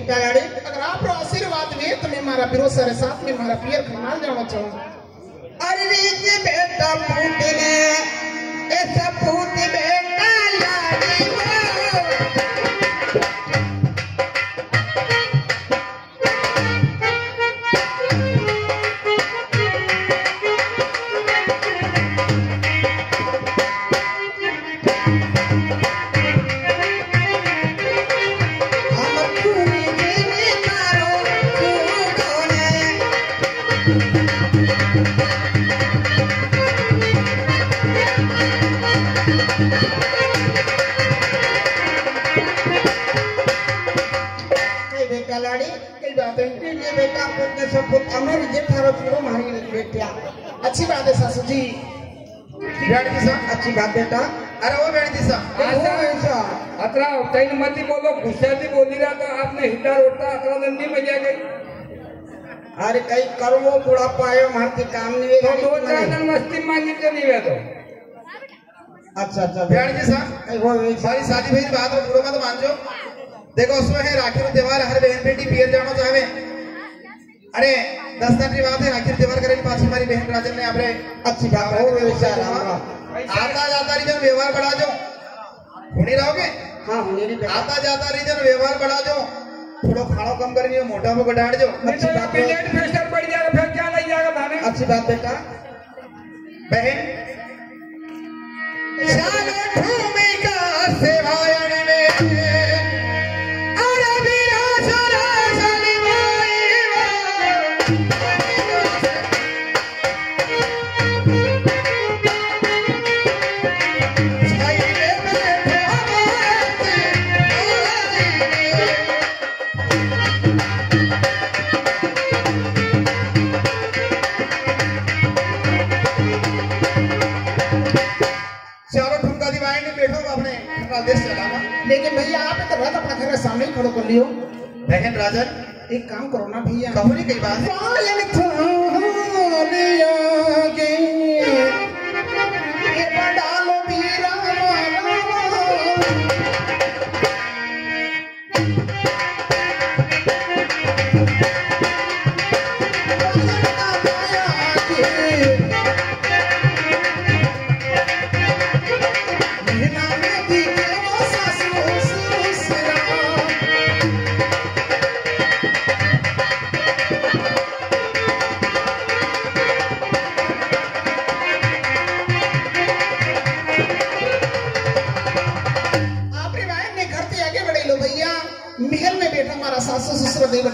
अगर आप आशीर्वाद में तो मैं हमारा बिरो सर साथ में हमारा पियर खमाल जाना चाहूँ। अरे बेटा पूत ने ऐसा पूत बेटा लाड़ी अच्छी बात है सासू जी। अच्छी बात बेटा। अरे वो अतरा तैन मत बोलो गुस्साती बोली रहा था आपने हिटा रोटा अतरा दंडी में जा गई। अरे कई करो बुढ़ा पायो मारती काम नहीं तो दो चार दिन मस्ती मांगी तो नहीं है तो। अच्छा अच्छा भेड़ जी साहब वो सारी शादी भाई बात हो बुढ़ो मत मान जो। देखो उसमें है राखी में त्योहार हर बहन बेटी पियर जानो चाहे। अरे 10 दिन की बात है राखी त्योहार करेंगे पास हमारी बहन राजन ने अपने अच्छी बात है आता जाता रीजन व्यवहार बढ़ा जो होनी रहोगे। हाँ आता जाता रीजन व्यवहार बढ़ा जो थोड़ा खाना कम करेंगे मोटा में बढ़ा जो। अच्छी बात ब्लड प्रेशर बढ़ जाएगा फिर क्या लग जाएगा थाने। अच्छी बात बेटा। बहन सेवायन में लेकिन भैया आप तो बात अपना घर सामने ही खड़ो कर लियो। बहन राजन एक काम करो ना भैया कहो नहीं कई बात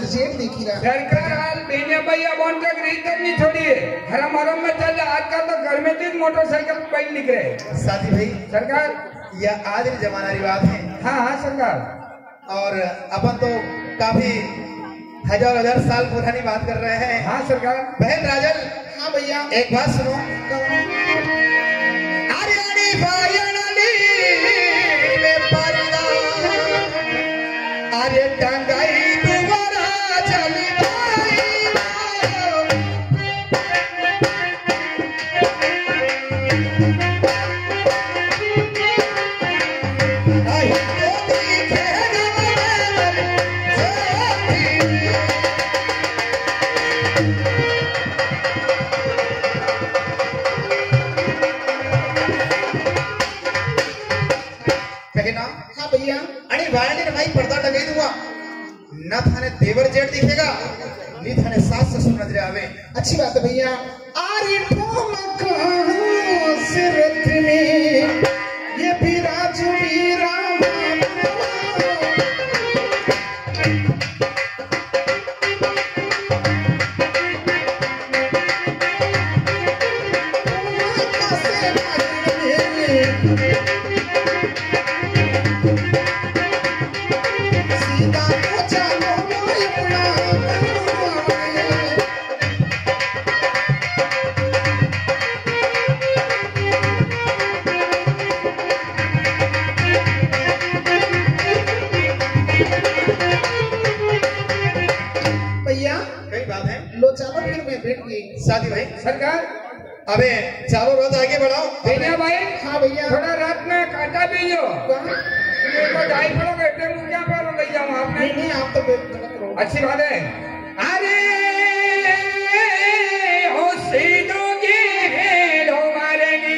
जेठ देखी रहा सरकार बेने भैया बोन तक रीतन नहीं छोड़ी है। हरम हरम में चल आज का तो घर में 3 मोटरसाइकिल पहन निकले। साथी भाई सरकार यह आज जमाना की बात है। हाँ हाँ सरकार और अपन तो काफी हजार साल पुरानी बात कर रहे हैं। हाँ सरकार। बहन राजन हाँ भैया एक बात सुनो। अरे टंगाई न थाने देवर जेठ दिखेगा नी थाने सास ससुर नजर आवे। अच्छी बात है भैया। आरी सिरत में ये भी राजवीरा बात है। लो चलो फिर मैं बैठ गई। साथी भाई सरकार अबे चारों रथ आगे बढ़ाओ। भैया भाई हाँ भैया। थोड़ा रात में काटा भी जो कहाँ? मेरे को जाई पड़ो बेटे मुझे क्या पैर ले जाऊं आपने नहीं नहीं आप तो गलत करो। अच्छी बात है। अरे हो सीधो के लो मारेगी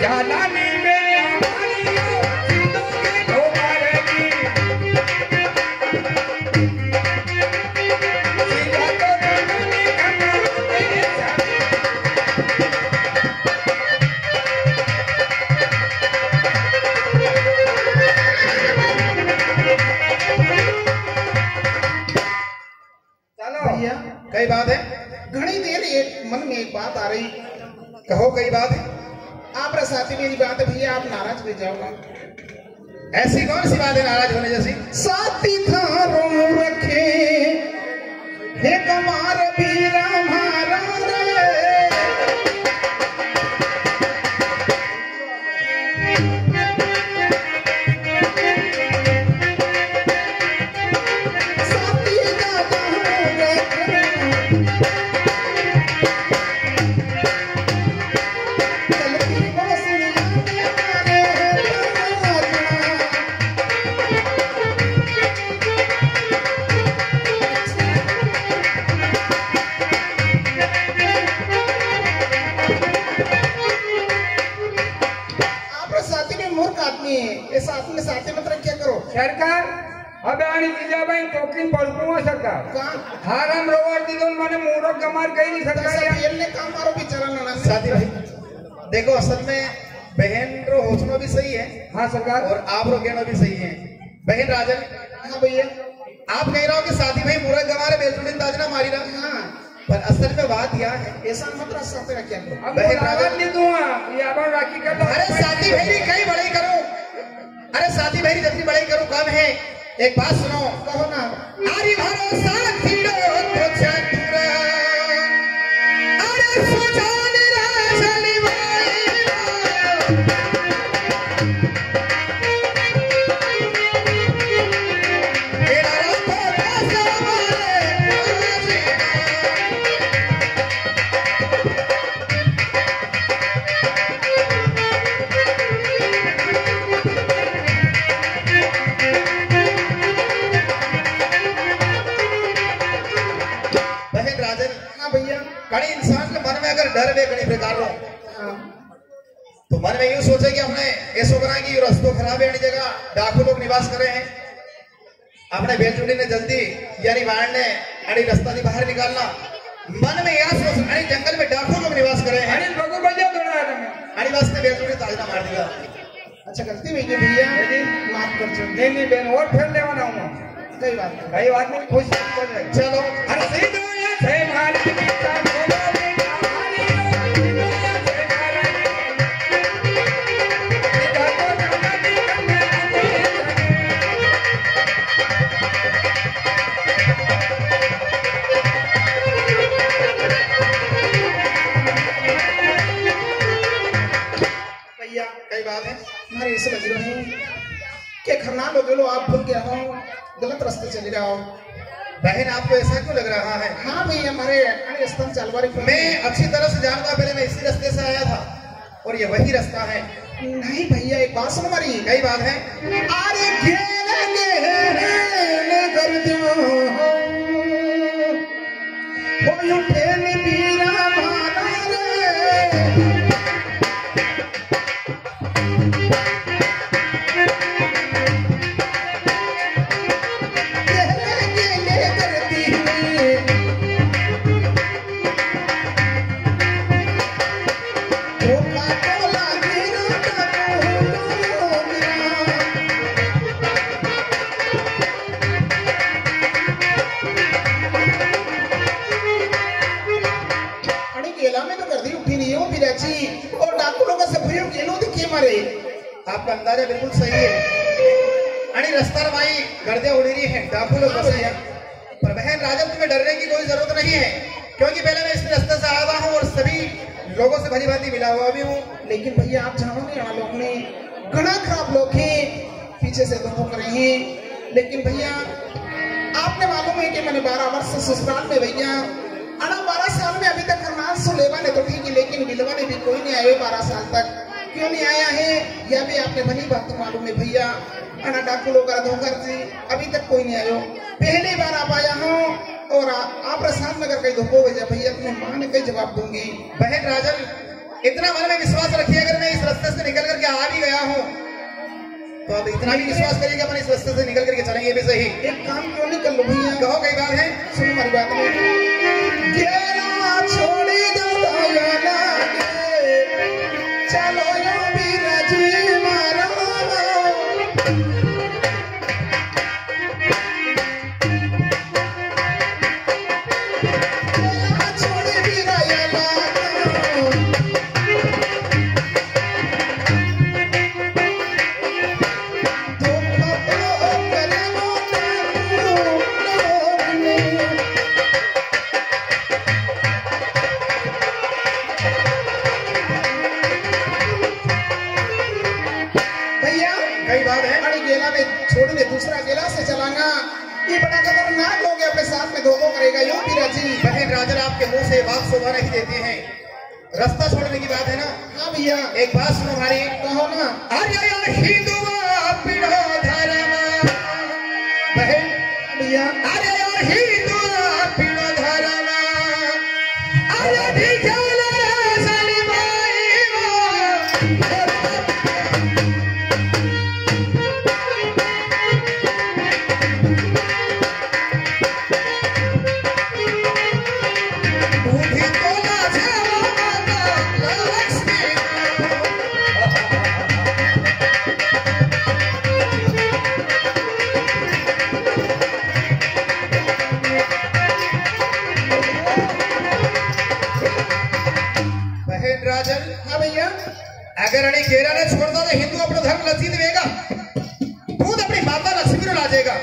ज्यादा नहीं में हमारी हो सीधो के लो मारेगी सीधा तो नहीं करना तेरे साथ। चलो भैया कई बात है। घनी देर एक मन में एक बात आ रही। कहो कई बात है। आप रसाती मेरी बात है भैया, आप नाराज हो जाओ ना। ऐसी कौन सी बात है नाराज होने जैसी? साथी थारों रखे हे कमार बीरा मारा रे। साथी दादा रखे चलती बसनिया में मारे आप साथी में मूर्ख आदमी है, ये साथ में साथी मत रखा करो। सरकार अब आनी जीजाबाई टोकिन पड़कूंगा सरकार कहाँ हारम रोवर दिदोन माने मूरो कमार कहीं नहीं सरकार तेल ने काम मारो बेचारा नाना से। साथी भाई देखो असल में बहन रो होचनो भी सही है हाँ सरकार और आप रो कहना भी सही है। बहन राजन हाँ भैया। आप कह रहे हो कि साथी भाई मुरा गमारे बेलचुड़िन ताजना मारी रहा। हाँ पर असल में बात यह है। ऐसा मत रस्ता पे रखा करो। अब बहन रावत राजन- नहीं दूंगा ये अब राखी कर दो अरे साथी भाई कई बड़ाई करो। अरे साथी भाई जितनी बड़ाई करो कम है। एक बात सुनो। कहो ना। आरी भरोसा तीड़ो तो चतुरा अरे सुजान राजली मेरा रखो पैसा वाले बहन राजन हाँ भैया। कड़ी इंसान के मन में अगर डर वे कड़ी प्रकार रो हाँ तो मन में यूं सोचे कि हमने ऐसो करा कि रास्तों खराब है जगह डाकू लोग निवास करे हैं। अपने बेलचुड़ी ने जल्दी यानी वाण ने अड़ी रास्ता से बाहर निकालना। मन में यह सोच अड़ी जंगल में डाकू लोग निवास करे हैं। अनिल बगु बजा दो ना तुम्हें अड़ी वास्ते बेलचुड़ी ताजना मार दिया। अच्छा गलती हुई है भैया, माफ कर दो। नहीं नहीं बहन और फिर ले आना हूँ सही बात है। कई बात नहीं खुश कर रहे चलो अरे सीधो या थे मारी की काम बोलो बेटा मारी सीधो या थे मारी सीधा तो जाना नहीं करना भैया कई बात है। हमारे ऐसे लग रहे हैं कि खरना लोग लो आप भूल गया हो, गलत रास्ते चले जाओ। बहन आपको ऐसा क्यों लग रहा है? हाँ भैया हमारे रास्ता में चलवा रही। मैं अच्छी तरह से जानता पहले मैं इसी रास्ते से आया था और ये वही रास्ता है। नहीं भैया एक बात सुनो हमारी। कई बात है। अरे घेरे कर दो हो यूं ठेली बीरा मारा रे। घेरे करती हुई धोखा तोला गिरा का गिरा। आणि गेला में तो गर्दी उठी नहीं हो बिराची और डाकू लोग से भरियो गेलो दिखे मारे। आपका अंदाजा बिल्कुल सही है। अड़ी रास्ता रवाई गर्दे उड़ी रही है डाकू लोग बसे हैं। पर बहन राजन तुम्हें डरने की कोई जरूरत नहीं है क्योंकि पहले मैं इस रास्ते से आया हूँ और सभी लोगों से भली भांति मिला हुआ भी हूँ। लेकिन भैया आप जानो नहीं यहाँ लोग ने घना खराब लोग हैं, पीछे से धोखा करे हैं। लेकिन भैया आपने मालूम है कि मैंने 12 वर्ष से ससुराल में भैया, 12 साल में अभी तक खरनाल सो लेवा ने तो ठीक है, लेकिन बिलवा ने भी कोई नहीं आया 12 साल तक। क्यों नहीं आया है यह भी आपने भली बात तो मालूम है भैया। डाकू लोग धोकर से अभी तक कोई नहीं आयो, पहली बार आप आया हूँ और आप प्रसाद नगर कहीं धोखो भेजा भैया, तुम्हें माँ ने कई जवाब दूंगी। बहन राजन, इतना मन में विश्वास रखिए, अगर मैं इस रास्ते से निकल करके आ भी गया हूँ तो अब इतना भी विश्वास करिएगा अपन इस रास्ते से निकल करके चलेंगे भी सही। एक काम क्यों नहीं कर लो भैया? कहो कई बात है, सुनो हमारी बात में। गेला छोड़ी दो चलो यो भी राजी मारा दूसरा गेला से चलाना, ये बड़ा खतरनाक हो गया, अपने साथ में धोखा करेगा यो भी राजी। बहन राजन, आपके मुंह से बात शोभा नहीं देते हैं, रास्ता छोड़ने की बात है ना। हाँ भैया, एक बात सुनो हमारी, कहो ना। अरे हिंदुआ पीढ़ो धर्म, बहन भैया, अरे हिंदुआ पीढ़ो धर्म, अरे भिखारी अगर अड़ी केरा ने छोड़ दो तो हिंदू अपना धर्म लसी देगा, खुद अपनी माता लक्ष्मी को लाजेगा।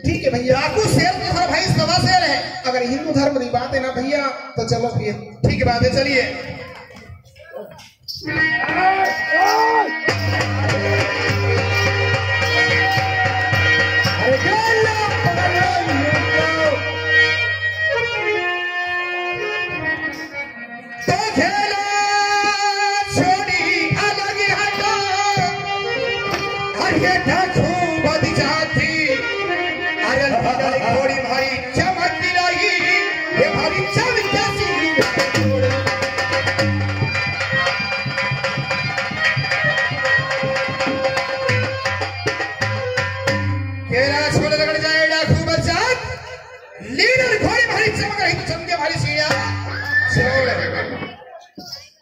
ठीक है भैया, डाकू शेर तो हर भाई सवा शेर है। अगर हिंदू धर्म की बात है ना भैया तो चलो फिर ठीक है, बात है, चलिए।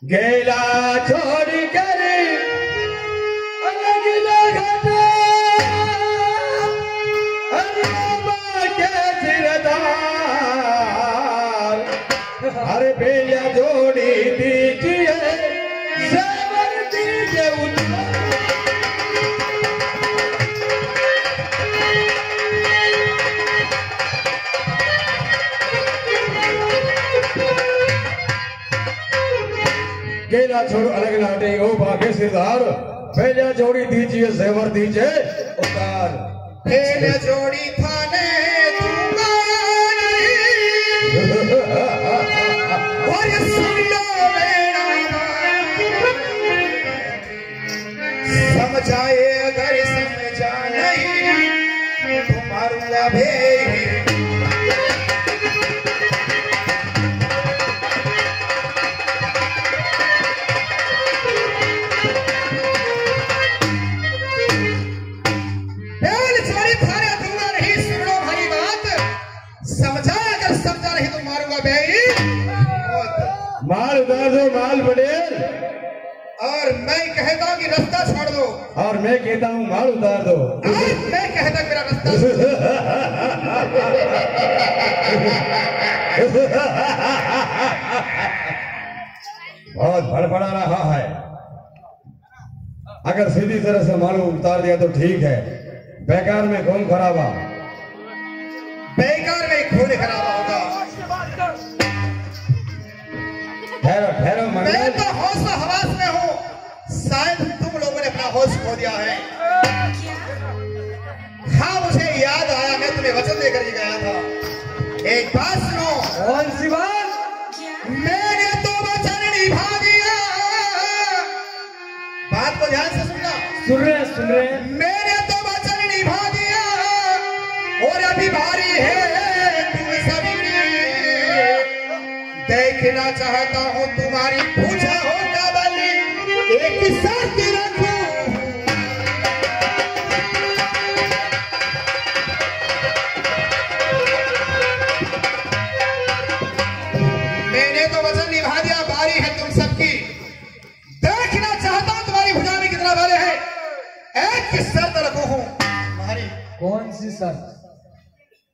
गेला छोड़ कर अलग लगता के सिरदार, हर बेला जोड़ी दीजिए सेवर दीजिए गेला छोड़ अलग लाटे ओ बाके सिरदार, पहले जोड़ी दीजिए सेवर दीजिए उतार। पहले जोड़ी थाने दूंगा नहीं और सुन लो मेरा, समझाए अगर समझा नहीं तो मारूंगा भेही। माल उतार दो माल बड़ेल, और मैं कहता हूँ कि रास्ता छोड़ दो, और मैं कहता हूँ माल उतार दो। और मैं कहता मेरा रास्ता बहुत भड़बड़ा रहा है, अगर सीधी तरह से माल उतार दिया तो ठीक है, बेकार में खून खराबा, बेकार में खून खराबा होगा। ठहरो ठहरो, मैं तो होश हवास में हूँ, शायद तुम लोगों ने अपना होश खो दिया है। हाँ, मुझे याद आया, मैं तुम्हें वचन देकर के गया था। एक बात सुनो। कौन सी बात? मैंने तो वचन निभा दिया। बात को ध्यान से सुनना। सुन रहे सुन रहे। मैंने तो वचन निभा दिया और अभी बारी है तुम सबकी। देखना चाहता हूँ तुम्हारी पूछा हो काबली, एक शर्त रखूं। मैंने तो वचन निभा दिया, बारी है तुम सबकी। देखना चाहता हूँ तुम्हारी भुजा में कितना बल है, एक शर्त रखो हूँ। तुम्हारी कौन सी शर्त?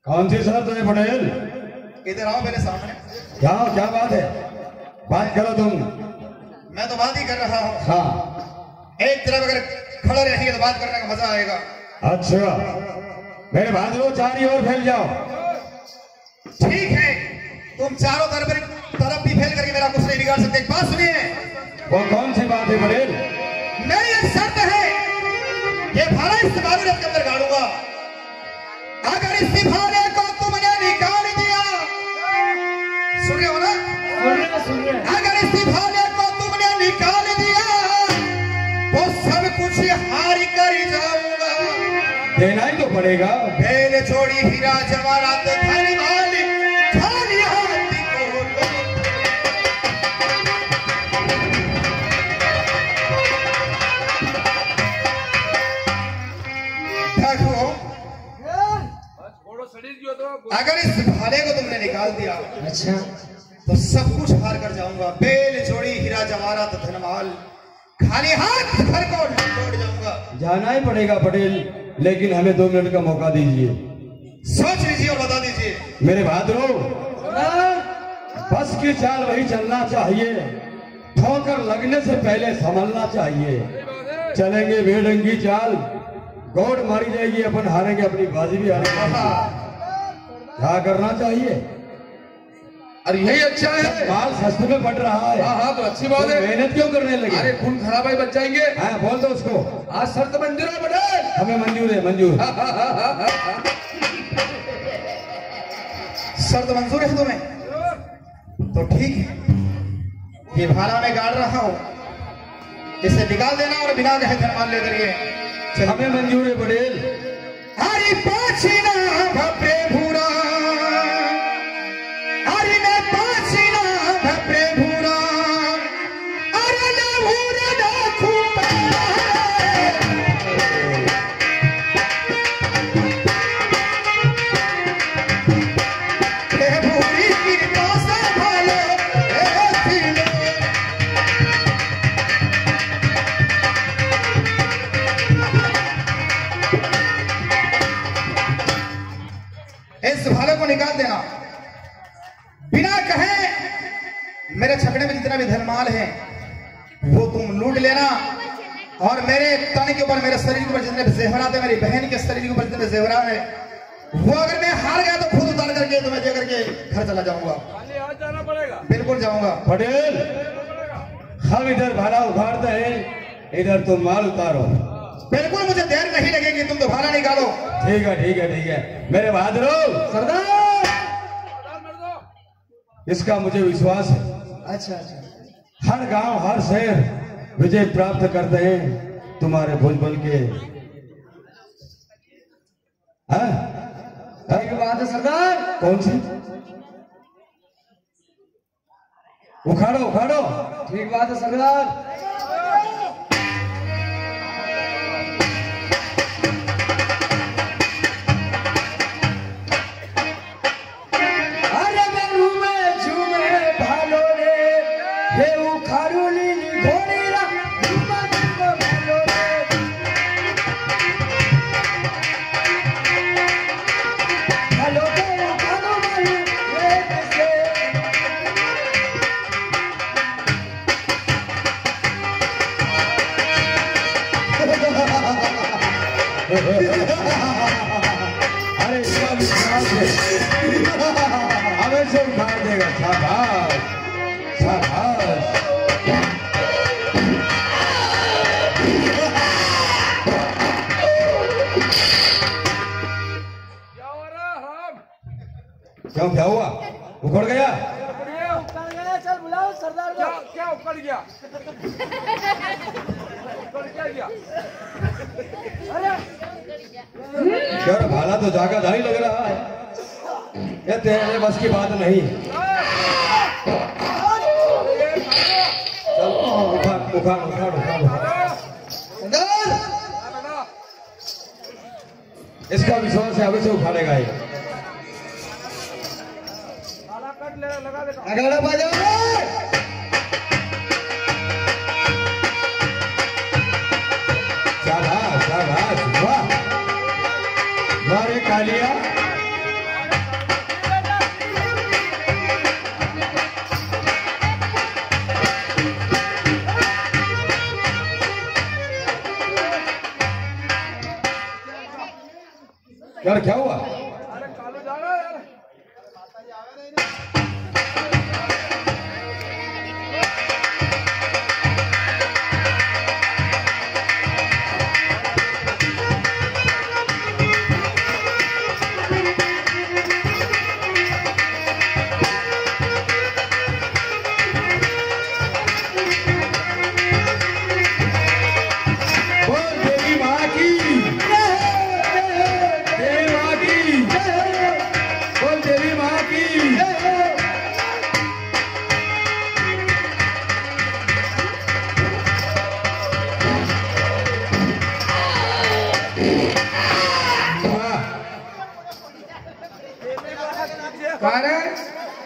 कौन सी शर्त है पटेल? इधर आओ मेरे सामने। क्या बात है? बात करो तुम। मैं तो बात ही कर रहा हूँ। हाँ। एक तरफ अगर खड़ा रहेंगे तो बात करने का मजा आएगा। अच्छा, मेरे भाइयों चारों ओर फैल जाओ। ठीक है, तुम चारों तरफ भी फैल करके मेरा कुछ नहीं बिगाड़ सकते। एक बात सुनिए। वो कौन सी बात है पटेल? मेरी एक शर्त है, ये भाला इस बालू रथ के अंदर गाड़ूंगा। अगर इस भाले को तुमने निकाल दिया, सुन रहे हो ना? सुन रहे। अगर इस भाले को तुमने निकाल दिया तो सब कुछ हार कर जाऊंगा। देना ही तो पड़ेगा। बैल छोड़ी हीरा जवाहरात धन माल खाली हाथ को देखो। अगर इस भाले को तुमने निकाल दिया अच्छा, तो सब कुछ हार कर जाऊंगा। बेल जोड़ी हीरा जवाहरात धनमाल खाली हाथ घर को लौट जाऊंगा। जाना ही पड़ेगा पटेल, लेकिन हमें 2 मिनट का मौका दीजिए। सोच लीजिए और बता दीजिए। मेरे भाइयों, बस की चाल वही चलना चाहिए, ठोकर लगने से पहले संभलना चाहिए। चलेंगे बेढंगी चाल, गौड़ मारी जाएगी, अपन हारेंगे, अपनी बाजी भी हारेंगे। क्या करना चाहिए? अरे यही अच्छा है। माल सस्ते में बढ़ रहा है। हाँ तो अच्छी बात है। मेहनत क्यों करने लगे? अरे खून खराबाई बच जाएंगे। हाँ, बोल दो उसको। आज शर्त मंजूर है पटेल। हमें मंजूर है, मंजूर। शर्त मंजूर है तुम्हें? तो ठीक है, ये भाला मैं गाड़ रहा हूं, इसे निकाल देना और बिना कहे धनमान लेकर ये हमें मंजूर है पटेल। हरि पाछिना भप्रे भूरा, हरि ने पाछिना भप्रे भूरा, अरे न भूरे न खूबे, हे भूरी कृपा से भाले हे खिले। इस भाले को निकाल देना, बिना कहे मेरे छकड़े में जितना भी धनमाल है वो तुम लूट लेना, और मेरे तन के ऊपर, मेरे शरीर के ऊपर जितने भी जेवरात है, मेरी बहन के शरीर के ऊपर जितने जेवरात है, वो अगर मैं हार गया तो खुद उतार करके तुम्हें दे करके घर चला जाऊंगा। आज जाना पड़ेगा। बिल्कुल जाऊंगा। पटेल, हम इधर भाड़ा उखाड़ते हैं, इधर तुम माल उतारो। बिल्कुल मुझे देर नहीं लगेगी, तुम तो भाला निकालो। ठीक है, ठीक है, ठीक है। मेरे बहादुरों, सरदार। इसका मुझे विश्वास है। अच्छा अच्छा, हर गांव, हर शहर विजय प्राप्त करते हैं तुम्हारे भुजबल के। हाँ? ठीक बात है सरदार। कौन सी? उखाड़ो उखाड़ो। ठीक बात है सरदार। अरे मेरू में झूमे भालो रे, हे उखाड़ू लीली घोड़ी रा, झूमा झूमा भालो रे। भालो के उखाड़ू भालो रे किसे। अरे इसका विश्वास है, हमें से उखाड़ देगा। शाबाश शाबाश। क्यों क्या हुआ? उखड़ गया? चल बुलाओ सरदार को। क्या उखड़ गया? उखड़ क्या गया? अरे क्या रे भाला तो जागा जा ही लग रहा है। ये तेरे बस की बात नहीं। चल उखाड़ उखाड़ उखाड़ उखाड़ इसका विश्वास है, अभी से उखाड़ेगा ये। अगला बाजो शाबाश शाबाश वाह वाह रे कालिया। यार क्या हुआ? अरे कालू जा रहा है यार।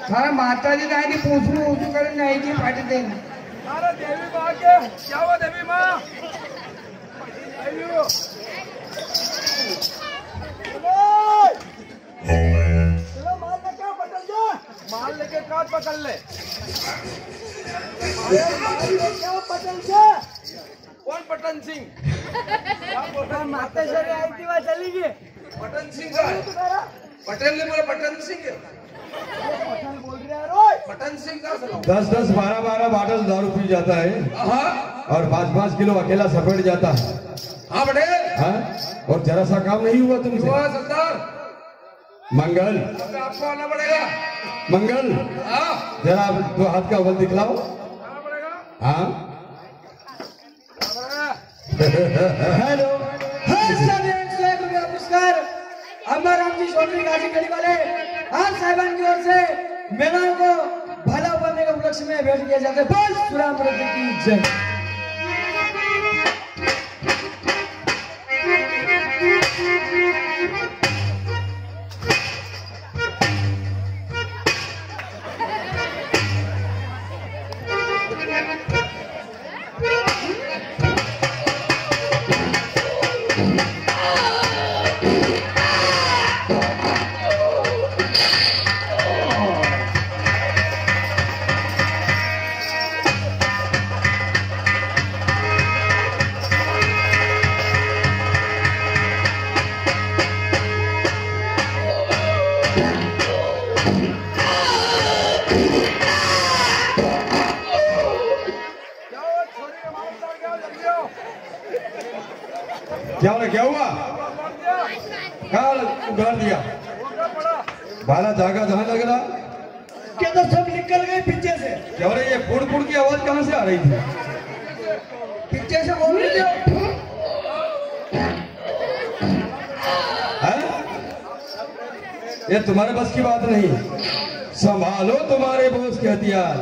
थारा माता जी काय ती पोचू पोचू करे नाही की फाटी दे अरे देवी माँ के क्या हुआ देवी माँ? अयो चलो माल लेके पकड़ जा। माल लेके काट पकड़ ले। माल लेके पकड़ जा। कौन पटन सिंह? क्या बोल रहा है? माता श्री आई थी वहाँ चली गई। पटन सिंह का पटेल ने बोला पटन सिंह बोल रहे हैं रोज। पटन सिंह का 10-10, 12-12 बॉटल दारू पी जाता है और 5-5 किलो अकेला सपेट जाता है। हाँ पटेल। हाँ? और जरा सा काम नहीं हुआ तुमसे? हुआ सरदार। मंगल आपको आना पड़ेगा। मंगल हाँ जरा दो हाथ का बल दिखलाओ। आना पड़ेगा। हाँ हेलो नमस्कार। अम्बाराम जी सोनी गाजी गली वाले आप साहिबान की ओर से महिलाओं को भला बनने के उपलक्ष्य में भेंट किया जाता है। बस सुराम की जय। क्या हुआ? कहाँ उगाड़ दिया? भाला जागा जहाँ लग रहा क्या तो सब निकल गए पीछे से। क्या हो रहा है? ये फुड़ फुड़ की आवाज कहाँ से आ रही थी? पीछे से बोल रहे हो। ये तुम्हारे बस की बात नहीं। संभालो तुम्हारे बॉस के हथियार।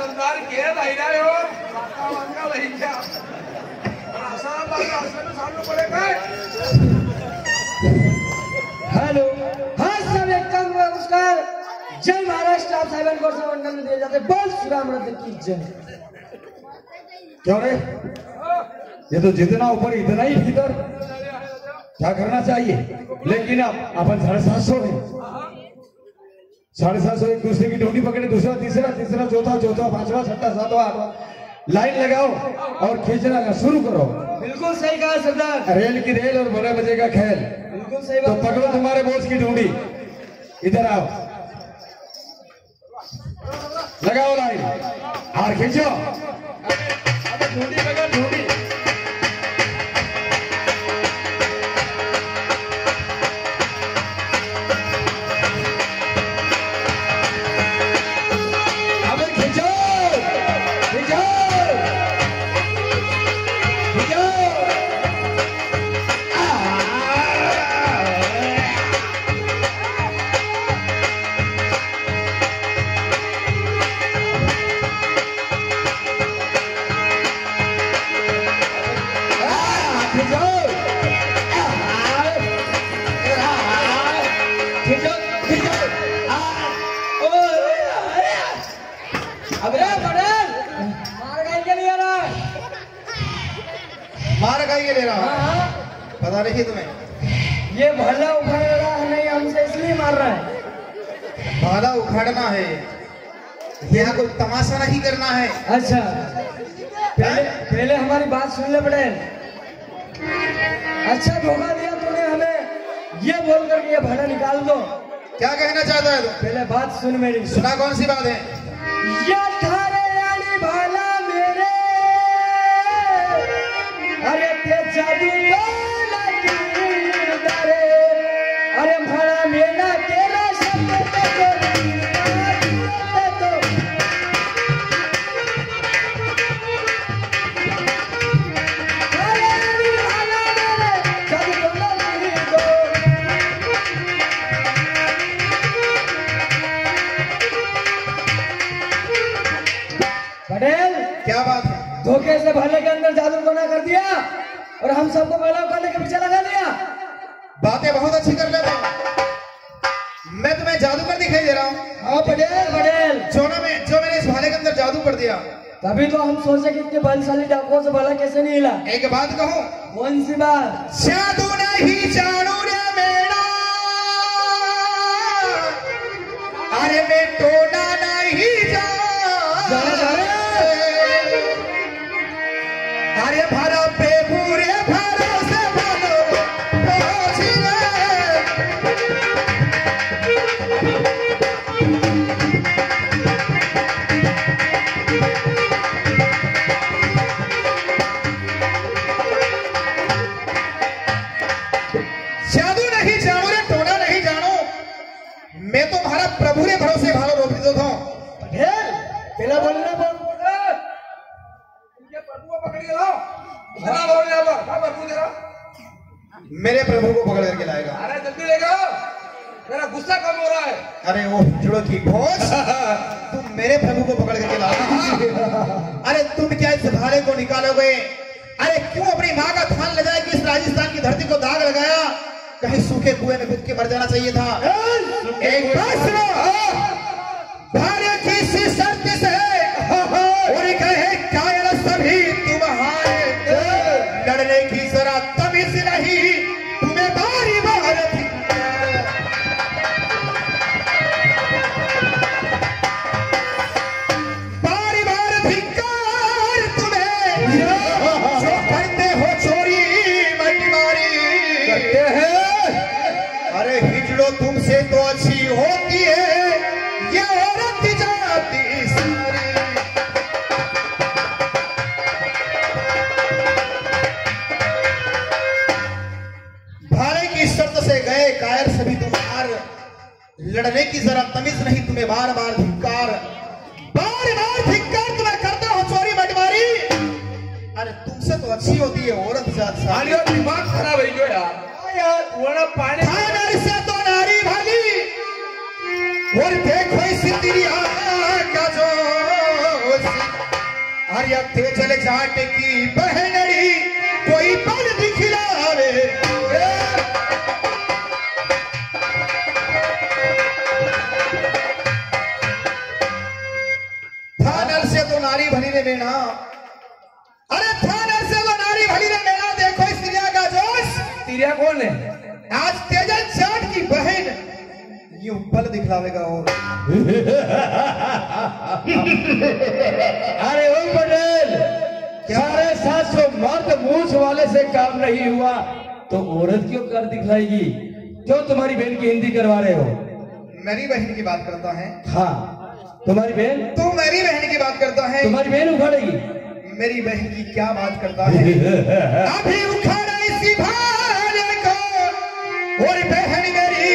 सरदार के दायरा हो माता मंगा वही क्या और आसाम बात आसाम सामने पड़ेगा। हेलो हाँ सब एकदम नमस्कार। जय महाराष्ट्र आप साहिबान को मंडल में दिए जाते बोल सुराम रथ की जय। क्यों रे ये तो जितना ऊपर इतना ही भीतर क्या करना चाहिए। लेकिन अब अपन 750 है 750 एक दूसरे की ढूंढी पकड़े दूसरा तीसरा तीसरा चौथा चौथा पांचवा छठा सातवां आठवां लाइन लगाओ और खींचना का शुरू करो। बिल्कुल सही कहा सरदार। रेल की रेल और बड़े बजे का खेल। बिल्कुल सही तो बात। पकड़ो तुम्हारे बॉस की ढूंढी इधर आओ लगाओ लाइन और खींचो। ढूंढी लगा ढूंढी मार का ये ले रहा हूं पता नहीं तुम्हें। ये भला उखाड़ रहा है नहीं हमसे इसलिए मार रहा है। भाला उखाड़ना है यहाँ कोई तमाशा नहीं करना है। अच्छा पहले हमारी बात सुन ले पटेल। अच्छा धोखा दिया तूने हमें ये बोल कर के ये भाड़ा निकाल दो। क्या कहना चाहता है तुम? पहले बात सुन मेरी। सुना कौन सी बात है? ये थारे यानी भाला मेरे अरे ते जादू अरे भाड़ा मेरा तेरा शब्द पटेल क्या बात है? धोखे से भाले के अंदर जादू टोना कर दिया और हम सबको भाला उठाने के पीछे लगा दिया। बातें बहुत अच्छी कर लेते हो। मैं तुम्हें जादूगर दिखाई दे रहा हूँ। हाँ पटेल पटेल जो मैंने इस भाले के अंदर जादू कर दिया। तभी तो हम सोचे कि इतने बलशाली डाकुओं से भाला कैसे नहीं हिला। एक बात कहूँ? कौन सी बात? जादू नहीं जानू रे मेरा अरे मैं टोना नहीं अरे भरा पे पूरे भरोसे जादू नहीं जानू रे टोना नहीं जानू मैं तो तुम्हारा प्रभु रे भरोसे भालो रोक दो था। पहला बोलना बोल प्रभु को पकड़ के लाओ। बड़ा बोल रहा है क्या प्रभु तेरा? मेरे प्रभु को पकड़ करके लाएगा। अरे जल्दी लेगा मेरा गुस्सा कम हो रहा है। अरे वो जुड़ो की भोज तुम मेरे प्रभु को पकड़ करके लाओ। अरे तुम क्या इस भाले को निकालोगे? अरे क्यों अपनी माँ का थान लगाया कि इस राजस्थान की धरती को दाग लगाया? कहीं सूखे कुएं में कूद के मर जाना चाहिए था। एक बात सुनो भाले की सी शर्त से और कहे कायल सभी तुम्हारे लड़ने की जरा तमीज नहीं तुम्हें बारी बार बारी बार धिक्कार तुम्हें जो करते हो चोरी मटमारी करते हैं। अरे हिजड़ो तुमसे तो अच्छी होती है ये औरत जाती सारी। भाले की शर्त से गए कायर सभी तुम्हार लड़ने की जरा तमीज नहीं तुम्हें बार बार धिक्कार तुम्हें करते हो चोरी बटवारी। अरे तुमसे तो अच्छी होती है औरत जात सारी। दिमाग खराब है जो यार थोड़ा पानी नारी से तो नारी भागी और देखो इस दुनिया का जो अरे अब थे चले जाट की बहनड़ी कोई पल दिखलावे। थानल से तो नारी भली ने मेना, अरे थानल से तो नारी भली ने मेना। देखो इस तिरिया का जोश। तिरिया कौन है? आज तेजल जाट की बहन यूं पल दिखलावेगा। और अरे ओ पटेल, 750 मर्द मूछ वाले से काम नहीं हुआ तो औरत क्यों कर दिखलाएगी? क्यों तुम्हारी बहन की हिंदी करवा रहे हो? मेरी बहन की बात करता है। हाँ, तुम्हारी बहन? तू मेरी बहन की बात करता है। तुम्हारी बहन उखाड़ेगी? मेरी बहन की क्या बात करता है? अभी उखाड़ा इसी भाले को, और बहन मेरी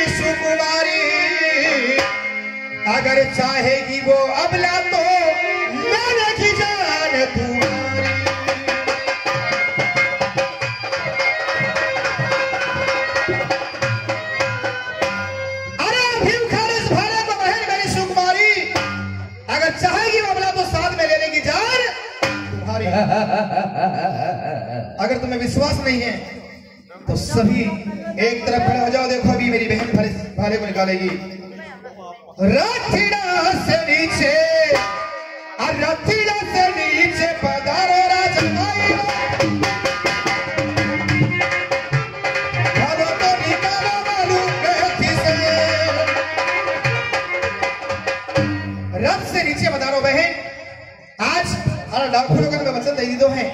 सुकुमारी, अगर चाहेगी वो अबला तो मैंने की जान तुम्हारी। अरे अभी उखाड़ा इस भाले को, बहन मेरी सुकुमारी, अगर चाहेगी वो अबला तो साथ में लेने की जान तुम्हारी। अगर तुम्हें विश्वास नहीं है तो सभी एक तरफ खड़े हो जाओ। देखो अभी मेरी बहन भाले को निकालेगी। रथीड़ा से नीचे, और रथीड़ा से नीचे पधारो राजमाई, भालो तो निकालो मालूम रथी से। रथ से नीचे पधारो बहन। आज लाखों लोगों में वचन दे दो है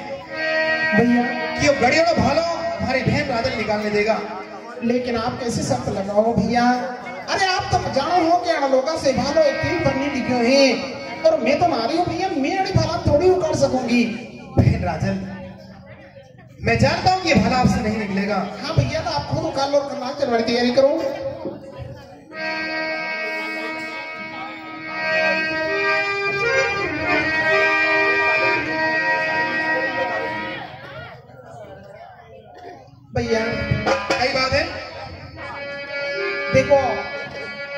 भैया कि वो गड़ियों भालो हमारी बहन राजन निकालने देगा। लेकिन आप कैसे शर्त लगाओ भैया? अरे आप तो जानो हो कि लोगों से भालो एक तीन पन्नी लिखियो है, और मैं तो नारी हूँ भैया, मैं अड़ी भाला थोड़ी उखाड़ सकूंगी। बहन राजन, मैं जानता हूँ कि भाला आपसे नहीं निकलेगा। हाँ भैया, तो आप खुद उखाड़ लो, करनाल चलने की तैयारी करो। भैया कई बात है। देखो,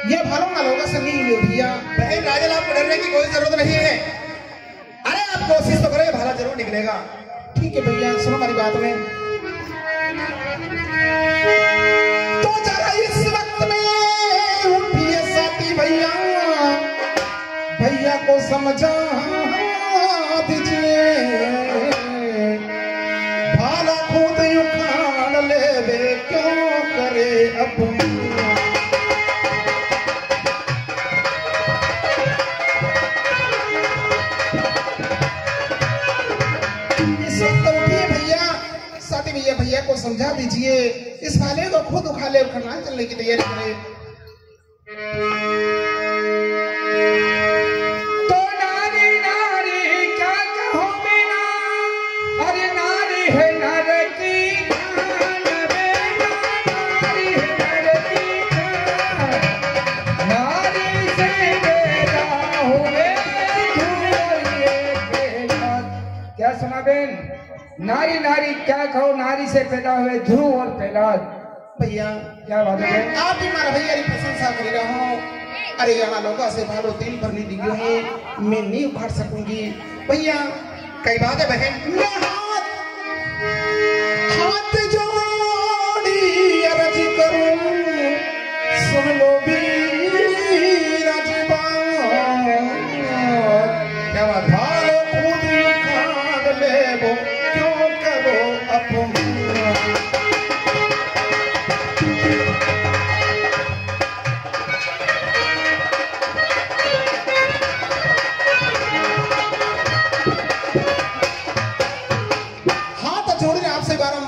ये भालो ना लोगों से नहीं लियो भैया। बहन राजन, आपको डरने की कोई जरूरत नहीं है। अरे आप कोशिश तो करो, भाला जरूर निकलेगा। ठीक है भैया, सुनो हमारी बात में। तो जरा इस वक्त में उठिए साथी भैया, भैया को समझा दीजिए, भाला खुद उखाड़ ले वे क्यों करे अपनी। भैया को समझा दीजिए, इस भाले को खुद उखा ले, करनाल चलने की तैयारी करे। तो नारी नारी क्या कहो बिना, अरे नारी है नर की जान, नारी है नर की जान, नारी से पैदा हुए धूल ये बेलाद। क्या सुना बेन? नारी नारी क्या कहो, नारी से पैदा हुए ध्रुव और प्रहलाद। भैया क्या बात है? आप भी हमारा भैया की प्रशंसा कर रहे हो। अरे यहाँ लोगों से भालो तीन भरनी दिखियो है, मैं नहीं उखाड़ सकूंगी। भैया कई बात है बहन। मैं हाथ जोड़ी अर्ज करूं, सुन लो वीर जवान। क्या बात? भालो खुद उखाड़ ले वो क्यों करो अपमान।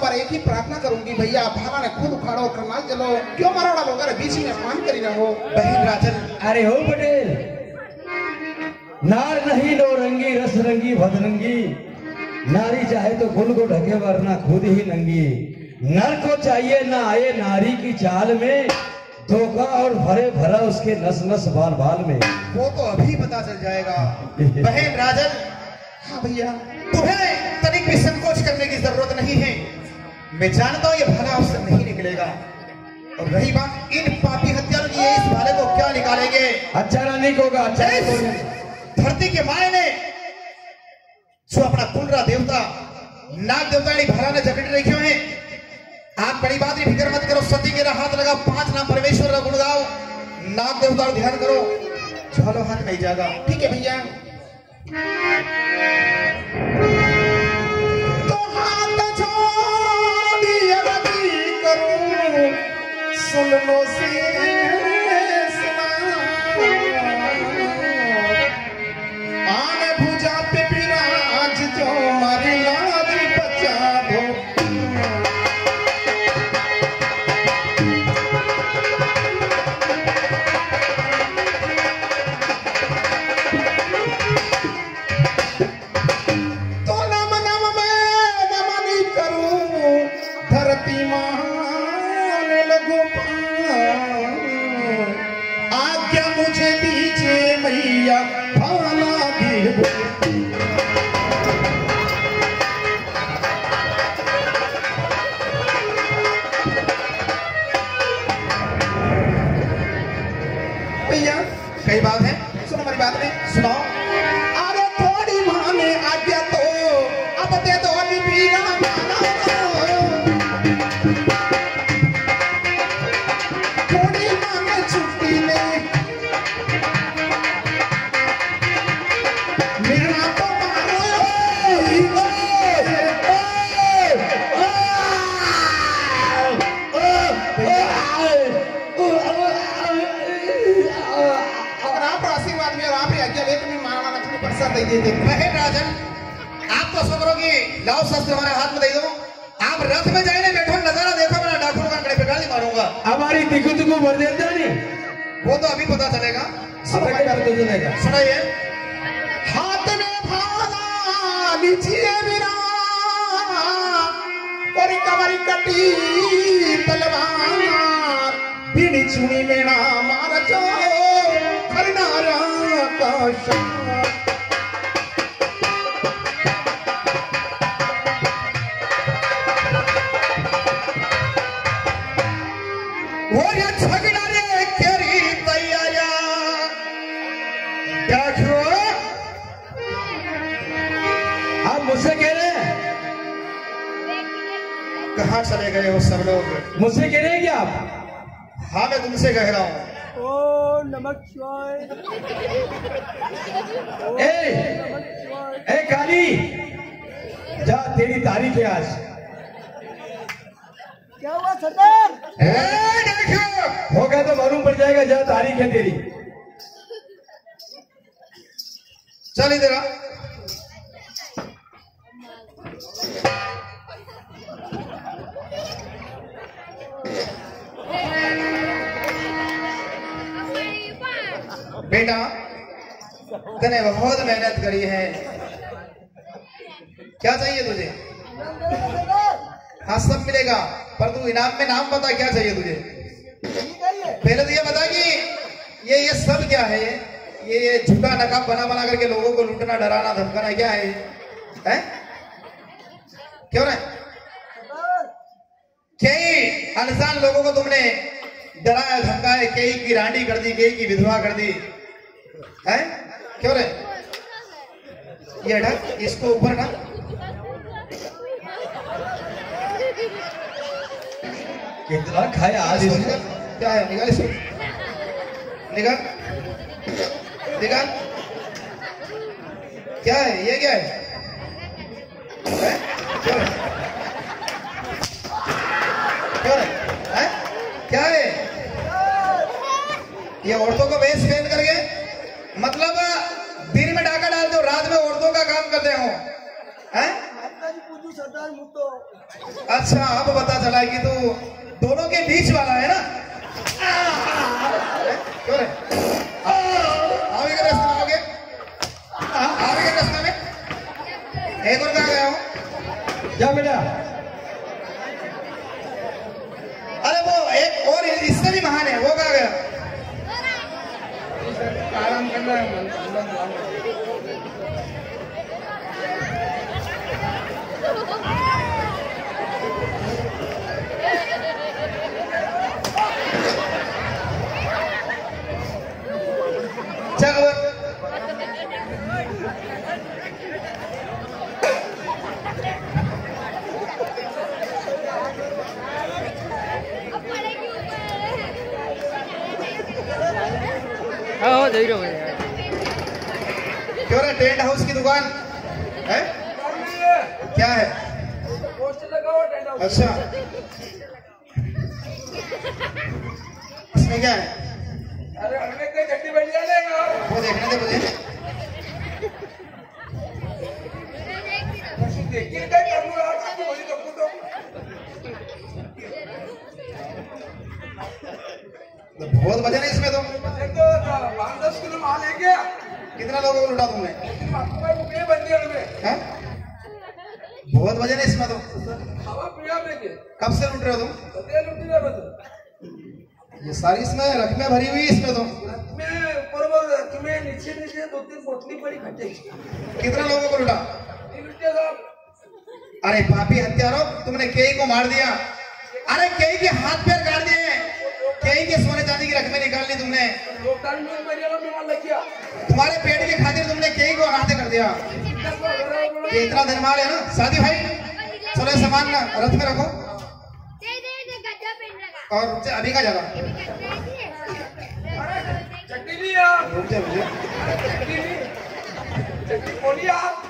एक ही प्रार्थना करूंगी भैया, भाला ने खुद उखाड़ो, करनाल चलो, क्यों मारा लोग बीच में अपमान करी ना हो। बहन राजन, अरे हो पटेल, नार नहीं लो रंगी रस रंगी भदरंगी, नारी चाहे तो खुद को ढके वरना खुद ही नंगी। नर को चाहिए ना आए नारी की चाल में, धोखा और भरे भरा उसके नस नस बाल बाल में। वो तो अभी पता चल जाएगा। बहन राजन, हाँ भैया, तुम्हें तनिक भी संकोच करने की जरूरत नहीं है। मैं जानता हूँ ये भाला उससे नहीं निकलेगा। और रही बात इन पापी हत्यारों की, इस भाले को क्या निकालेंगे? अच्छा नहीं होगा, अच्छा नहीं होगा। धरती के माए ने सो अपना कुलरा देवता नाग देवता ने भला ने जकड़ रखियो है। आप बड़ी बात की फिक्र मत करो, सती के हाथ लगा, 5 नाम परमेश्वर का गुण गाओ, नाग देवता ध्यान करो, चलो हाथ नहीं जाएगा। ठीक है भैया। तो हाथ छोड़ी अभी करूं, सुन लो आने भुजा पे विराज जो मारी लाज बचा दो। तो नम नम मैं नमन करूं, धरती मान लगो आज्ञा मुझे दीजिए मैया, भाला भी भैया। कई बात है, सुनो हमारी बात में, सुनाओ। अरे थोड़ी माने आज्ञा तो अब दे दो लिपीरा माना, थोड़ी माने छुट्टी ले मेरा तो मारो। अगर आप आशीर्वाद में और आप आज्ञा ले तो मैं मारना लक्ष्मी प्रसाद दे देते। रहे राजन, आप तो ऐसा करो कि लाओ शस्त्र हमारे हाथ में दे दो, आप रथ में जाइए, बैठो, नजारा देखो, मैं डाकुओं का कड़े पे गाली मारूंगा। हमारी दिक्कत को भर देता नहीं, वो तो अभी पता चलेगा। चलेगा। सुनाइए। हाथ में भाला लीजिए मेरा, और कमर कटी तलवार, बीड़ी चुनी मेरा मार जो करनारा का शान। वो ये झगड़ा रे केरी तैयारिया क्या क्यों? आप मुझसे कह रहे हैं, कहाँ चले गए वो सब लोग? मुझसे कह रहे हैं क्या आप? हाँ, मैं तुमसे कह रहा हूँ। ओ नमक शिवाय। ए काली, जा, तेरी तारीख है आज। क्या हुआ सरदार? देखो, होगा तो मालूम पड़ जाएगा, जा, तारीख है तेरी। चल इधर आ। बेटा, तूने बहुत मेहनत करी है, क्या चाहिए तुझे? हाँ, सब मिलेगा, पर तू इनाम में नाम बता, क्या चाहिए तुझे? पहले तो ये बता कि ये सब क्या है? ये झूठा नकाब बना बना करके लोगों को लूटना, डराना, धमकाना, क्या है? हैं? क्यों रे? कई अनजान लोगों को तुमने डराया, धमकाया, कई की रांडी कर दी, कई की विधवा कर दी, हैं? क्यों रे? ये ढक, इसको ऊपर ना, कितना खाया आज इसको इसने? निकाल। क्या है? निकाल इसको, निकाल, निकाल। क्या है ये? क्या है? हैं? क्यों रे? क्यों रे? हैं? क्या है ये? औरतों को वेश पहन करके, मतलब दिन में डाका डालते हो, रात में औरतों का काम करते हो, हैं? सरदार मुतो। अच्छा, अब पता चला कि तू दोनों के बीच वाला है ना? क्यों रे? आगे के रास्ते में, आगे के रास्ते में एक और कहाँ गया हूँ? जा बेटा। अरे वो एक और इससे भी महान है, वो कहाँ गया? आराम करना है। चल क्यों रे, टेंट हाउस की दुकान है? क्या है? पोस्टर लगा हुआ टेंट हाउस। अच्छा, इसमें क्या है? अरे हमें कोई चट्टी बन जाएगा। वो देखने दे मुझे। देखिए क्या करूँगा आज वही तो बहुत वजन है इसमें तो। देखो 5-10 किलो माल है क्या? कितना लोगों को लुटा तुमने? आपको बन दिया हमें। हैं? बहुत वजन है इसमें तो। हवा पिया लेके कब से लुट रहे हो तुम? बदले लुटी ना बदल। ये सारी इसमें रकमें भरी हुई है इसमें तो। मैं बरोबर तुम्हें नीचे 2-3 बोतली पड़ी खट्टे। कितना लोगों को लुटा? लुटे साहब। अरे पापी हत्यारों, तुमने केई को मार दिया। अरे केई के हाथ पैर काट दिए, केई के सोने चांदी की रकमें निकाल ली तुमने। लोकडाउन में मेरे वाला बीमार लग गया। तुम्हारे पेट के खातिर तुमने केई को अनाथ कर दिया। ये इतना धनमाल है ना। शादी भाई, चलो ये सामान ना रथ में रखो और अभी का जगह चट्टी नहीं यार। रुक जा मुझे। चट्टी नहीं, चट्टी बोलिए आप।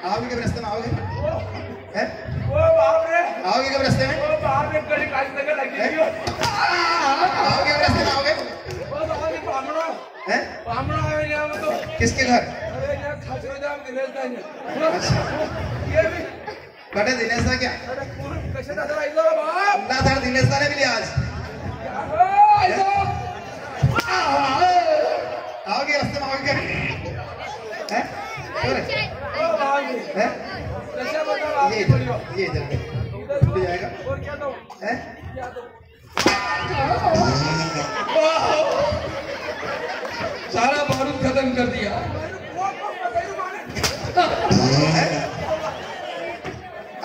आओगे कब रास्ते में? आओगे हैं? ओ बाप रे, आओगे कब रास्ते में? ओ बाप रे, गली काट लगे लगी है। आओगे कब रास्ते में? आओगे ओ बाप रे, बामणा हैं? बामणा है यहाँ में तो। किसके घर? अरे यहाँ खासरो जाम दिनेश दा है। अच्छा, ये भी बेटे दिनेश दा क्या? अरे पूरे कैसे नजर आई लो बाप। ना था दिनेश दा ने भी लिया आज। आओगे रास्ते में? आओगे क्या हैं? क्यों रे? ओ बाप रे, हैं? कैसे बताओ आप? ये इधर टूट जाएगा और क्या दो? हैं? क्या दो? सारा बारूद खत्म कर दिया।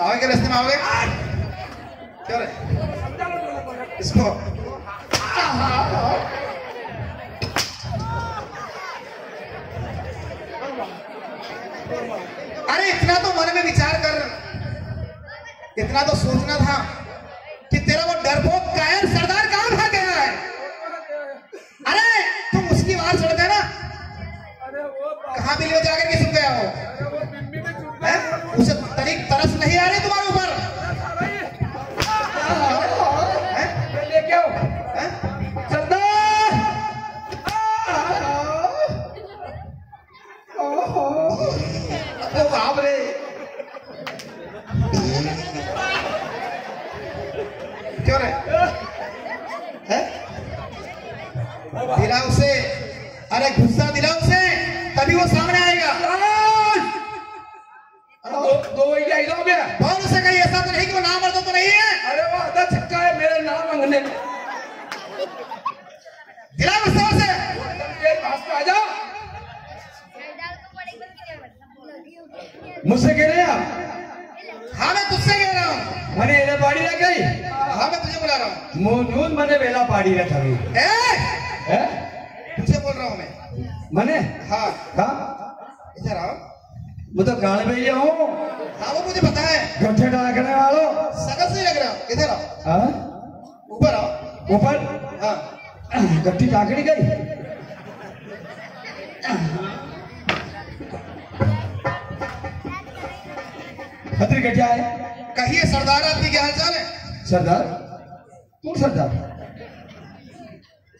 आओगे रास्ते में? आओगे क्यों रे? इसको अरे इतना तो मन में विचार कर, इतना तो सोचना था कि तेरा वो डरपोक कायर सरदार कहाँ भाग गया है? अरे तुम उसकी आवाज सुनते ना, अरे वो बाप, कहाँ बिल्ली में जाकर के सुन गया हो? अरे वो बिम्बी में चुप हैं? उसे तरीक तरस नहीं आ रही तुम्हारे ऊपर? हैं? लेके आओ। हैं? सरदार ओ बाप रे, क्यों रे? हैं? दिला उसे, अरे गुस्सा दिला उसे, तभी वो सामने आएगा। दो वही आई लो मैं। और उसे कहीं ऐसा तो नहीं कि वो नाम मर्द तो नहीं है। अरे वो आधा छक्का है मेरे नाम मांगने। दिला गुस्सा उसे। तेरे पास में आ जा। मुझसे कह रहे हैं आप? हाँ मैं तुझसे कह रहा हूँ। मैंने एला पाड़ी रख गई। हाँ मैं तुझे बुला रहा हूँ। मोनून मैंने वेला पाड़ी रखा गई है। तुझे बोल रहा हूँ मैं। मैंने हाँ कहा इधर आओ। वो तो काले भैया हूँ, हाँ वो मुझे पता है, गड्ढे डाकने वालों। सकल से लग रहा हूँ। इधर आओ, हाँ? ऊपर आओ। ऊपर हाँ गड्ढी डाकनी गई। खतरी गड्ढा है। कहिए सरदार आपकी क्या हालचाल है? सरदार तू सरदार?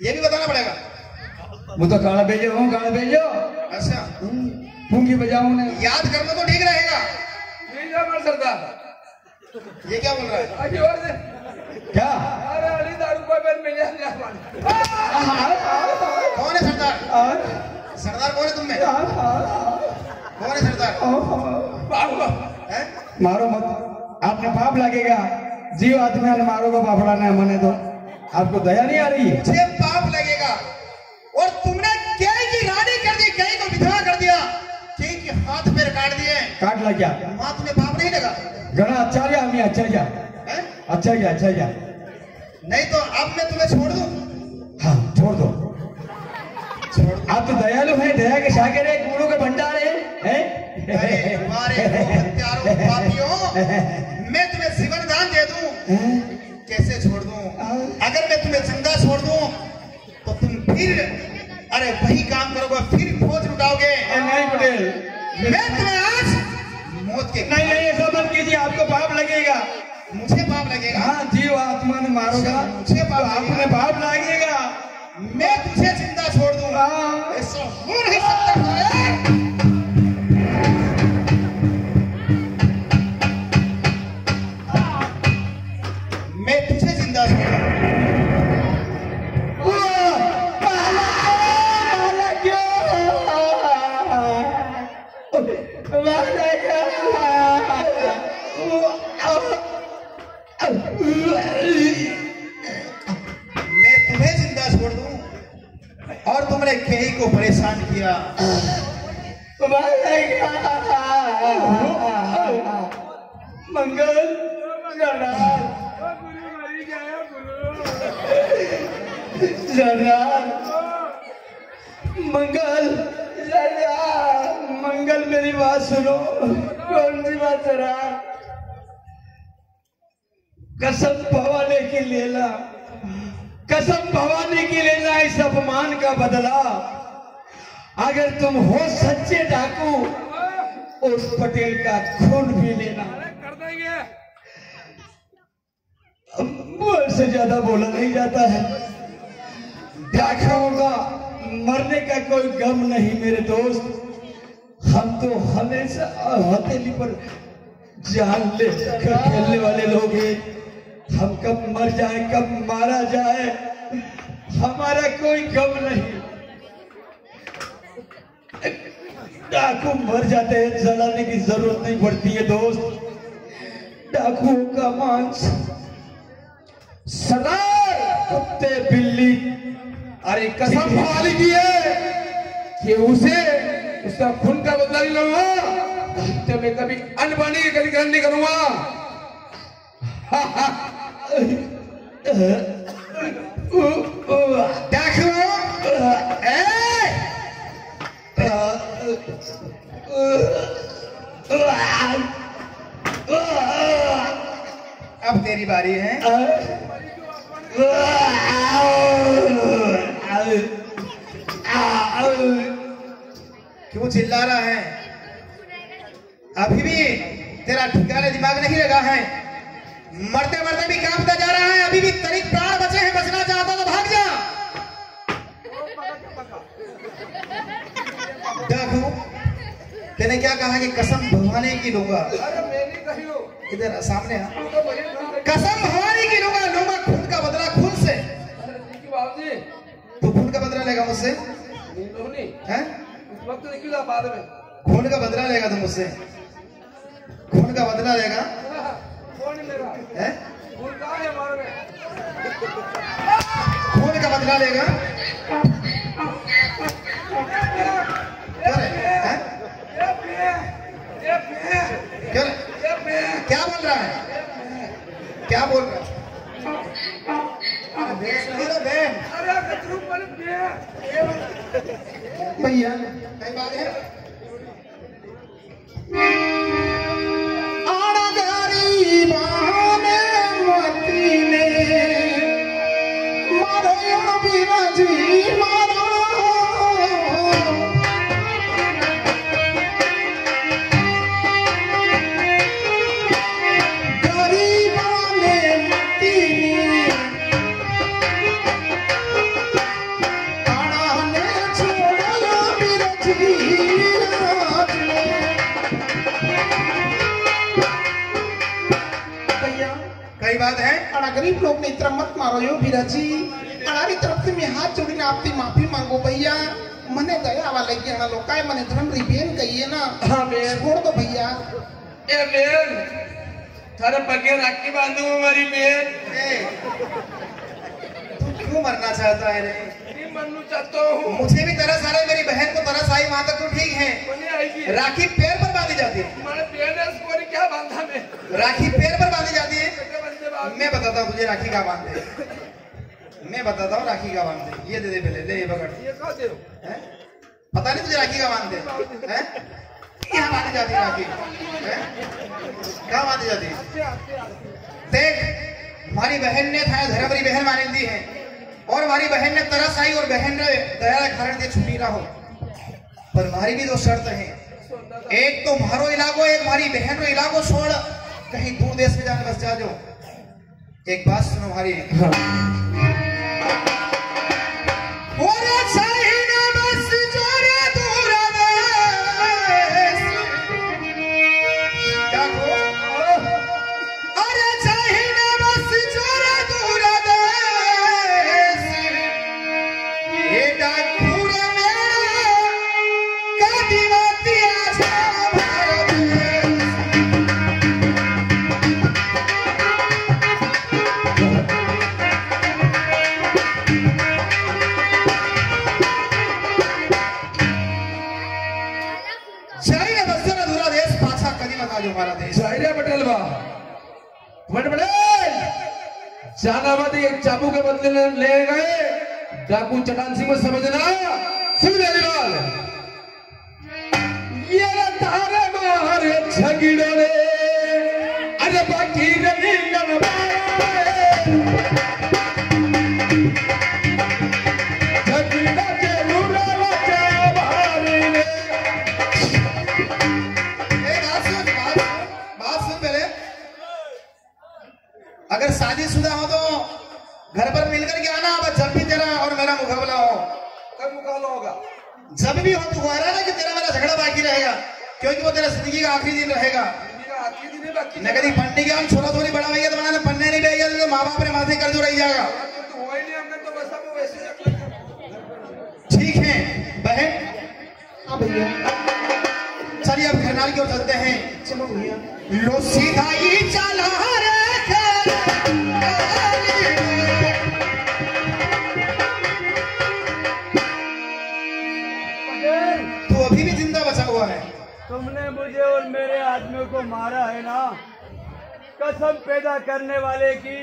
ये भी बताना पड़ेगा। वो तो काला भेजो हूँ, काला भेजो। अच्छा पूंगी बजाऊं ने। याद करना तो ठीक रहेगा। नहीं जा मर सरदार। ये क्या बोल रहा है? आगे और से। क्या? अरे अली दारू को बैठ मिल जा। कौन है सरदार? सरदार कौन है तुम में? कौन है सरदार? बाबू हैं? मारो मत, आपने पाप लगेगा। जीव आदमी ने मारो को पापड़ा ने मने तो आपको दया नहीं आ रही है? मुझे पाप लगेगा। और तुमने कई की रानी कर दी, कई को विधवा कर दिया, कई के हाथ पैर काट दिए। काट लग गया। वहां तुम्हें पाप नहीं लगा? घना अच्छा गया, हमें अच्छा गया, हैं? अच्छा गया, अच्छा गया। नहीं तो अब मैं तुम्हें छोड़ दूं। हाँ छोड़ दो। छोड़ दूं। आप तो दयालु हैं, दया के सागर है, गुणों के भंडार है? अरे तुम्हारे हत्यारों पापियों, मैं तुम्हें जीवन दान दे दूं, कैसे छोड़ दूं? अगर मैं तुम्हें जिंदा छोड़ दूं तो तुम फिर अरे वही काम करोगे, फिर फौज लुटाओगे। नहीं पटेल, मैं तुम्हें आज मौत के नहीं नहीं ऐसा मत कीजिए, आपको पाप लगेगा। मुझे पाप लगेगा? हाँ जीव आत्मा ने मारोगा, मुझे पाप आपने पाप लगेगा। मैं तुझे जिंदा छोड़ दूंगा, ऐसा हो नहीं सकता है। मैं तुझे जिंदा छोड़ दूंगा। मैं तुम्हें जिंदा छोड़ दूं और तुमने केही को परेशान किया। मंगल मंगल मंगल मेरी बात सुनो। कौन सी बात जरा? कसम भवानी की लेना, कसम भवानी की लेना इस अपमान का बदला। अगर तुम हो सच्चे डाकू, उस पटेल का खून भी लेना। कर देंगे। बोल से ज्यादा बोला नहीं जाता है। डाकुओं का मरने का कोई गम नहीं मेरे दोस्त। हम तो हमेशा हथेली पर जान ले कर खेलने वाले लोग हैं। हम कब मर जाए, कब मारा जाए, हमारा कोई गम नहीं। डाकू मर जाते हैं, जलाने की जरूरत नहीं पड़ती है दोस्त। डाकुओं का मांस सदा कुत्ते बिल्ली, अरे कसम वाली की है कि उसे उसका खून का बदला नहीं लूंगा, तो मैं कभी अन्न पानी की गली नहीं करूंगा। अब तेरी बारी है। क्यों चिल्ला रहा है? अभी भी तेरा ठिकाने दिमाग नहीं लगा है। मरते मरते भी कांपता जा रहा है। अभी भी तनिक प्राण बचे हैं, बचना चाहता तो भाग जा। डाकू, तेने क्या कहा कि कसम भवानी की लूंगा? अरे मैं नहीं कही हूँ। इधर सामने आ। कसम भवानी की लूंगा, लूंगा खून का बदला खून से। बाबूजी तू खून का बदला लेगा मुझसे? नहीं हैं? उस वक्त निकला बाद में। खून का बदला लेगा तू मुझसे? खून का बदला लेगा? कौन लेगा? हैं? खून कहाँ है हमारे में? खून का बदला लेगा? क्या रे? हैं? क्या रे? क्या बोल रहा है? क्या बोल रहा है? अरे कचरू पर भैया कई बात है। कई बात है। अड़ा गरीब लोग ने इतना मत मारो यो बीराजी। अड़ारी तरफ से मैं हाथ जोड़ीने आपकी माफी मांगो भैया। मने दया वाले की अड़ा लोकाय मने धर्म रिबेन कहिए ना। हाँ बेन। छोड़ दो भैया। ए बेन, थारे पगे राखी बांधू हमारी बेन। तू क्यों मरना चाहता है रे? नहीं मरना चाहता हूँ। मुझे भी तरस आ रहा है, मेरी बहन को तरस आई, वहां तक तो ठीक है। बने आएगी। राखी पैर पर बांधी जाती है। हमारे बेन ने इसको क्या बांधा में? राखी पैर पर बांधी जाती है। बंदे बांध। मैं बताता हूँ तुझे राखी का बांधते, मैं बताता हूँ राखी का बांधते। ये दे दे पहले, ले ये पकड़। ये कहाँ दे? पता नहीं तुझे राखी का बांधते हैं? क्या बांधी जाती है राखी? क्या बांधी जाती है? देख, हमारी बहन ने था धर्मरी बहन मानी दी है, और हमारी बहन ने तरस आई और बहन ने दया कारण दे छुट्टी ना हो। पर हमारी भी दो शर्त है, एक तो मारो इलाको, एक हमारी बहन रो इलाको छोड़ कहीं दूर देश में जाने बस जा दो। एक बात सुनो हमारी, जहानाबादी एक चाबू के बदले ले गए डाकू चटान सिंह में समझना सिंह ये तारे मारे झगड़े अरे बाकी अगर शादीशुदा हो तो घर पर मिलकर के आना, जब भी तेरा और मेरा मुकाबला हो। कब मुकाबला होगा? जब भी हो तू आ ना कि तेरा मेरा झगड़ा बाकी रहेगा, क्योंकि वो तेरा जिंदगी का आखिरी दिन रहेगा। न कभी पढ़ने के हम छोरा थोड़ी बड़ा भैया तो मैंने पढ़ने नहीं भेजा तो माँ बाप ने माथे कर जो रह जाएगा। ठीक है बहन, हाँ भैया, चलिए अब खरनाल की ओर चलते हैं। चलो भैया। लो सीधा ही चला रे तू अभी भी जिंदा बचा हुआ है। तुमने मुझे और मेरे आदमियों को मारा है ना, कसम पैदा करने वाले की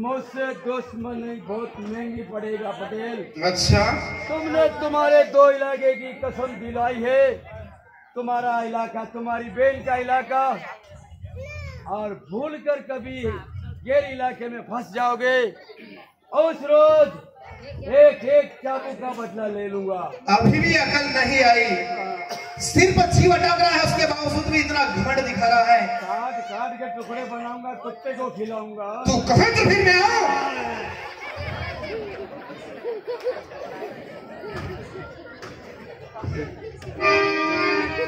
मुझसे दुश्मनी बहुत महंगी पड़ेगा पटेल। अच्छा, तुमने तुम्हारे दो इलाके की कसम दिलाई है, तुम्हारा इलाका तुम्हारी बहन का इलाका, और भूल कर कभी गैर इलाके में फंस जाओगे उस रोज एक एक चाकू का बदला ले लूंगा। अभी भी अकल नहीं आई, सिर पर जीव अटक रहा है, उसके बावजूद भी इतना घमंड दिखा रहा है। काट काट के टुकड़े बनाऊंगा, कुत्ते को खिलाऊंगा। तू कहे तो फिर मैं आओ।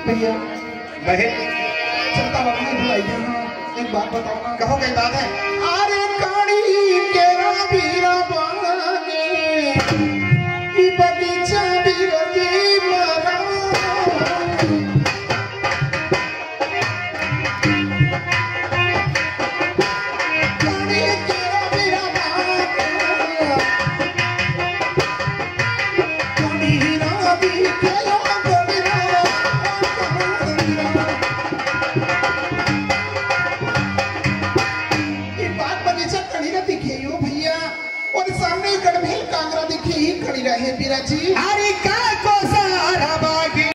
भैया बहन चलता अपनी बुलाई देना, एक बात बताओ ना। कहो कई बात है। अरे काड़ी केरा बीरा बागे की बगीचा बीरगी मारा काड़ी केरा बीरा बागे काड़ी ना भी केरा भैया, और सामने गढ़मेल कांगड़ा दिखे ही खड़ी रहे बीरा जी। अरे का को सारा बागी